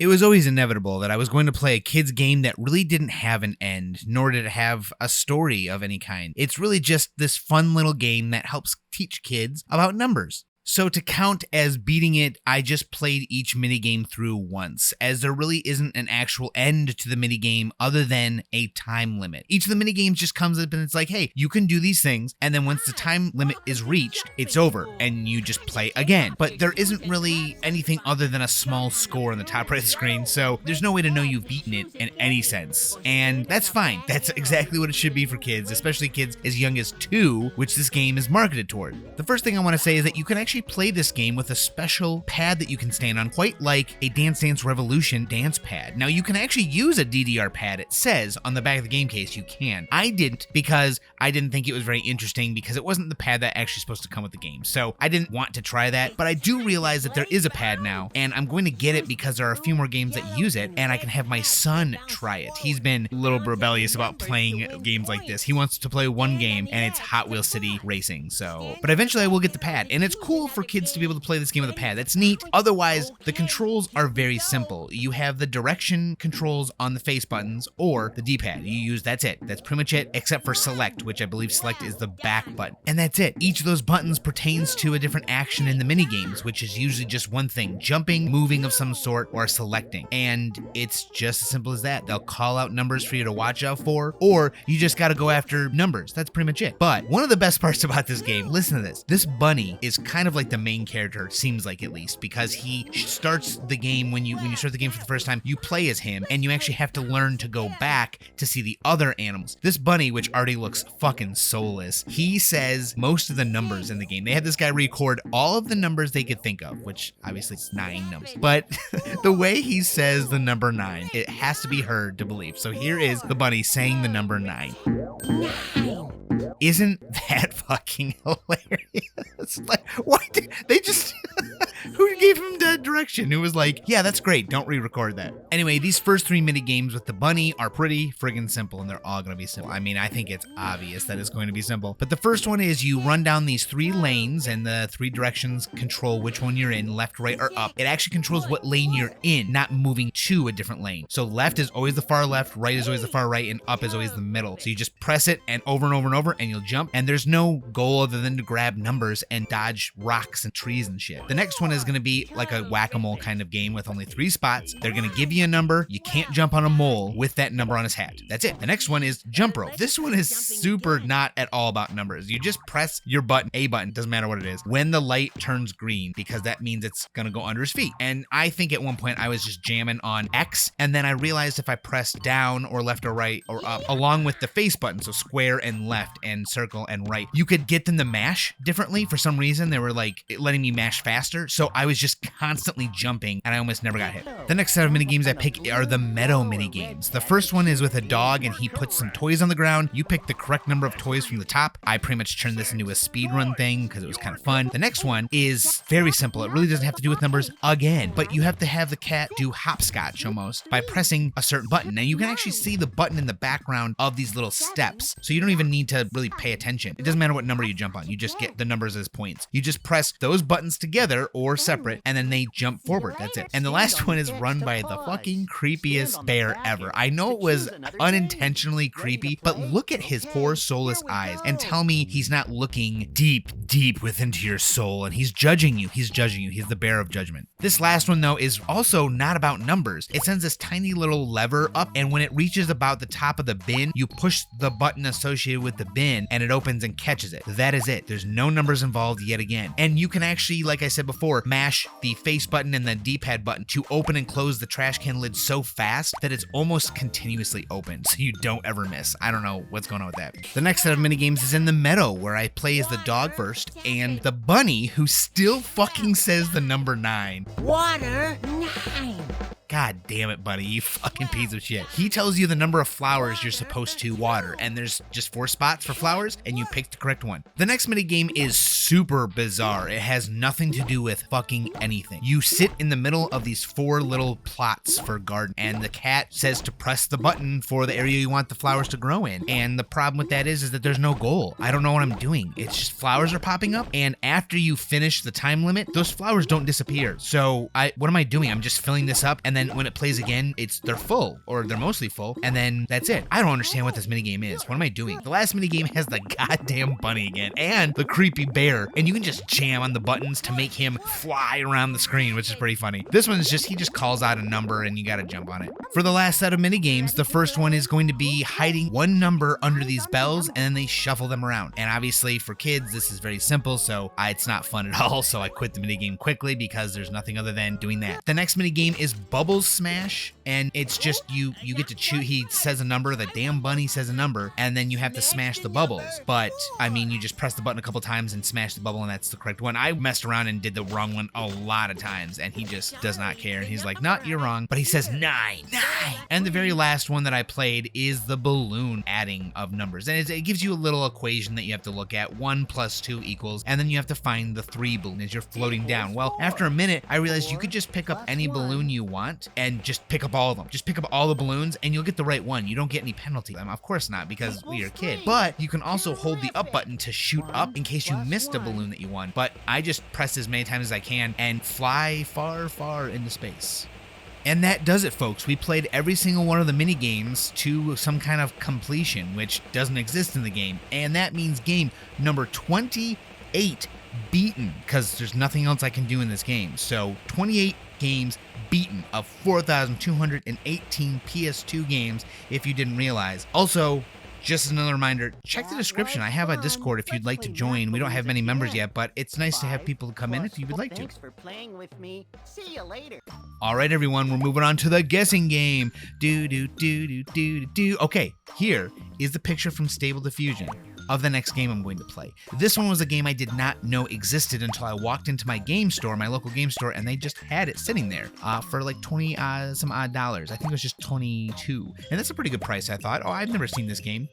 It was always inevitable that I was going to play a kid's game that really didn't have an end, nor did it have a story of any kind. It's really just this fun little game that helps teach kids about numbers. So to count as beating it, I just played each minigame through once, as there really isn't an actual end to the minigame other than a time limit. Each of the minigames just comes up and it's like, hey, you can do these things, and then once the time limit is reached, it's over, and you just play again. But there isn't really anything other than a small score on the top right of the screen, so there's no way to know you've beaten it in any sense. And that's fine. That's exactly what it should be for kids, especially kids as young as 2, which this game is marketed toward. The first thing I want to say is that you can actually play this game with a special pad that you can stand on, quite like a Dance Dance Revolution dance pad. Now you can actually use a DDR pad. It says on the back of the game case you can. I didn't, because I didn't think it was very interesting, because it wasn't the pad that actually supposed to come with the game. So I didn't want to try that, but I do realize that there is a pad now, and I'm going to get it because there are a few more games that use it, and I can have my son try it. He's been a little rebellious about playing games like this. He wants to play one game, and it's Hot Wheel City Racing. But eventually I will get the pad, and it's cool for kids to be able to play this game with a pad. That's neat. Otherwise, the controls are very simple. You have the direction controls on the face buttons or the D-pad. You use, that's it. That's pretty much it, except for select, which I believe select is the back button. And that's it. Each of those buttons pertains to a different action in the mini games, which is usually just one thing: jumping, moving of some sort, or selecting. And it's just as simple as that. They'll call out numbers for you to watch out for, or you just gotta go after numbers. That's pretty much it. But one of the best parts about this game, listen to this. This bunny is kind of like the main character, seems like, at least, because he starts the game when you start the game for the first time, you play as him, and you actually have to learn to go back to see the other animals. This bunny, which already looks fucking soulless, he says most of the numbers in the game. They had this guy record all of the numbers they could think of, which obviously it's 9 numbers, but the way he says the number 9, it has to be heard to believe. So here is the bunny saying the number 9. Isn't that fucking hilarious? Like, why did they just... Who gave him that direction? Who was like, yeah, that's great, don't re-record that. Anyway, these first 3 mini games with the bunny are pretty friggin' simple, and they're all gonna be simple. I mean, I think it's obvious that it's going to be simple. But the first one is you run down these 3 lanes, and the 3 directions control which one you're in, left, right, or up. It actually controls what lane you're in, not moving to a different lane. So left is always the far left, right is always the far right, and up is always the middle. So you just press it and over and over and over, and you'll jump. And there's no goal other than to grab numbers and dodge rocks and trees and shit. The next one is going to be like a whack-a-mole kind of game with only 3 spots. They're going to give you a number. You can't jump on a mole with that number on his hat. That's it. The next one is jump rope. This one is super not at all about numbers. You just press your button, A button, doesn't matter what it is, when the light turns green, because that means it's going to go under his feet. And I think at one point I was just jamming on X, and then I realized if I pressed down or left or right or up, along with the face button, so square and left and circle and right, you could get them to mash differently. For some reason, they were like letting me mash faster, so I was just constantly jumping, and I almost never got hit. The next set of mini games I pick are the meadow mini games. The first one is with a dog, and he puts some toys on the ground. You pick the correct number of toys from the top. I pretty much turned this into a speedrun thing because it was kind of fun. The next one is very simple. It really doesn't have to do with numbers again, but you have to have the cat do hopscotch almost by pressing a certain button. Now you can actually see the button in the background of these little steps, so you don't even need to really pay attention. It doesn't matter what number you jump on. You just get the numbers as points. You just press those buttons together or separate, and then they jump forward. That's it. And the last one is run by the fucking creepiest bear ever. I know it was unintentionally creepy, but look at his poor soulless eyes and tell me he's not looking deep within your soul, and he's judging you. He's judging you. He's the bear of judgment. This last one, though, is also not about numbers. It sends this tiny little lever up, and when it reaches about the top of the bin, you push the button associated with the bin, and it opens and catches it. That is it. There's no numbers involved yet again. And you can actually, like I said before, mash the face button and the D-pad button to open and close the trash can lid so fast that it's almost continuously open, so you don't ever miss. I don't know what's going on with that. The next set of mini games is in the meadow, where I play as the dog first, and the bunny, who still fucking says the number 9. Water 9. God damn it, buddy, you fucking piece of shit. He tells you the number of flowers you're supposed to water, and there's just 4 spots for flowers, and you pick the correct one. The next mini game is super bizarre. It has nothing to do with fucking anything. You sit in the middle of these 4 little plots for garden, and the cat says to press the button for the area you want the flowers to grow in. And the problem with that is that there's no goal. I don't know what I'm doing. It's just flowers are popping up, and after you finish the time limit, those flowers don't disappear. So what am I doing? I'm just filling this up, and then then when it plays again, they're full, or they're mostly full, and then that's it. I don't understand what this minigame is. What am I doing? The last minigame has the goddamn bunny again, and the creepy bear, and you can just jam on the buttons to make him fly around the screen, which is pretty funny. This one is just, he just calls out a number and you gotta jump on it. For the last set of minigames, the first one is going to be hiding one number under these bells, and then they shuffle them around. And obviously for kids, this is very simple, so it's not fun at all, so I quit the minigame quickly because there's nothing other than doing that. The next minigame is Bubbles Smash, and it's just you get to choose. He says a number, the damn bunny says a number, and then you have to smash the bubbles. But I mean, you just press the button a couple times and smash the bubble, and that's the correct one. I messed around and did the wrong one a lot of times, and he just does not care, and he's like, "No, you're wrong," but he says 9. And the very last one that I played is the balloon adding of numbers, and it gives you a little equation that you have to look at. 1 + 2 =, and then you have to find the 3 balloon as you're floating down. Well, after a minute, I realized you could just pick up any balloon you want and just pick up all of them. Just pick up all the balloons and you'll get the right one. You don't get any penalty. Of course not, because you're a kid. But you can also hold the up button to shoot up in case you missed a balloon that you won. But I just press as many times as I can and fly far, far into space. And that does it, folks. We played every single one of the mini games to some kind of completion, which doesn't exist in the game. And that means game number 28 beaten, because there's nothing else I can do in this game. So 28 games beaten of 4,218 PS2 games, if you didn't realize. Also, just another reminder, check the description. I have a Discord if you'd like to join. We don't have many members yet, but it's nice to have people come in if you would like to. Thanks for playing with me. See you later. All right, everyone, we're moving on to the guessing game. Okay, here is the picture from Stable Diffusion of the next game I'm going to play. This one was a game I did not know existed until I walked into my game store, my local game store, and they just had it sitting there for like 20 some odd dollars. I think it was just 22. And that's a pretty good price, I thought. Oh, I've never seen this game.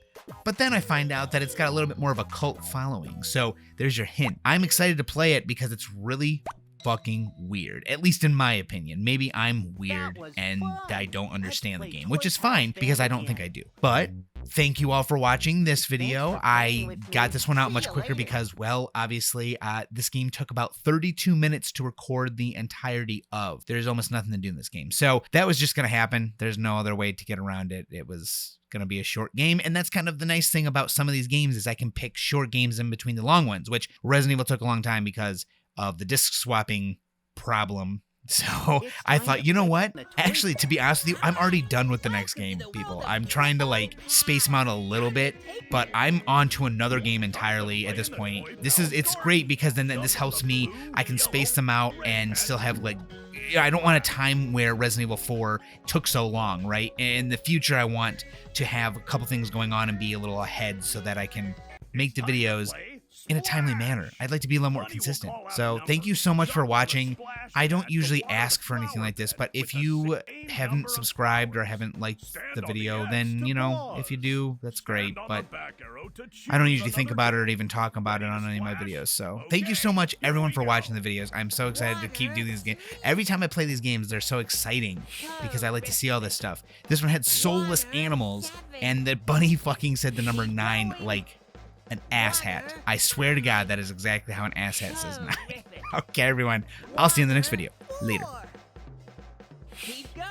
But then I find out that it's got a little bit more of a cult following. So there's your hint. I'm excited to play it because it's really fucking weird, at least in my opinion. Maybe I'm weird and I don't understand the game, which is fine because I don't think I do. But thank you all for watching this video. I got this one out much quicker because, well, obviously, this game took about 32 minutes to record the entirety of. There's almost nothing to do in this game. So that was just going to happen. There's no other way to get around it. It was going to be a short game, and that's kind of the nice thing about some of these games is I can pick short games in between the long ones, which Resident Evil took a long time because of the disc swapping problem. So I thought, you know what? Actually, to be honest with you, I'm already done with the next game, people. I'm trying to like space them out a little bit, but I'm on to another game entirely at this point. It's great because then this helps me. I can space them out and still have like, I don't want a time where Resident Evil 4 took so long, right? In the future, I want to have a couple things going on and be a little ahead so that I can make the videos in a timely manner. I'd like to be a little more consistent. So thank you so much for watching. I don't usually ask for anything like this, but if you haven't subscribed or haven't liked the video, then, you know, if you do, that's great. But I don't usually think about it or even talk about it on any of my videos. So thank you so much, everyone, for watching the videos. I'm so excited to keep doing these games. Every time I play these games, they're so exciting because I like to see all this stuff. This one had soulless animals, and the bunny fucking said the number 9 like an asshat. I swear to God, that is exactly how an asshat says 9. Okay, everyone. I'll see you in the next video. Later.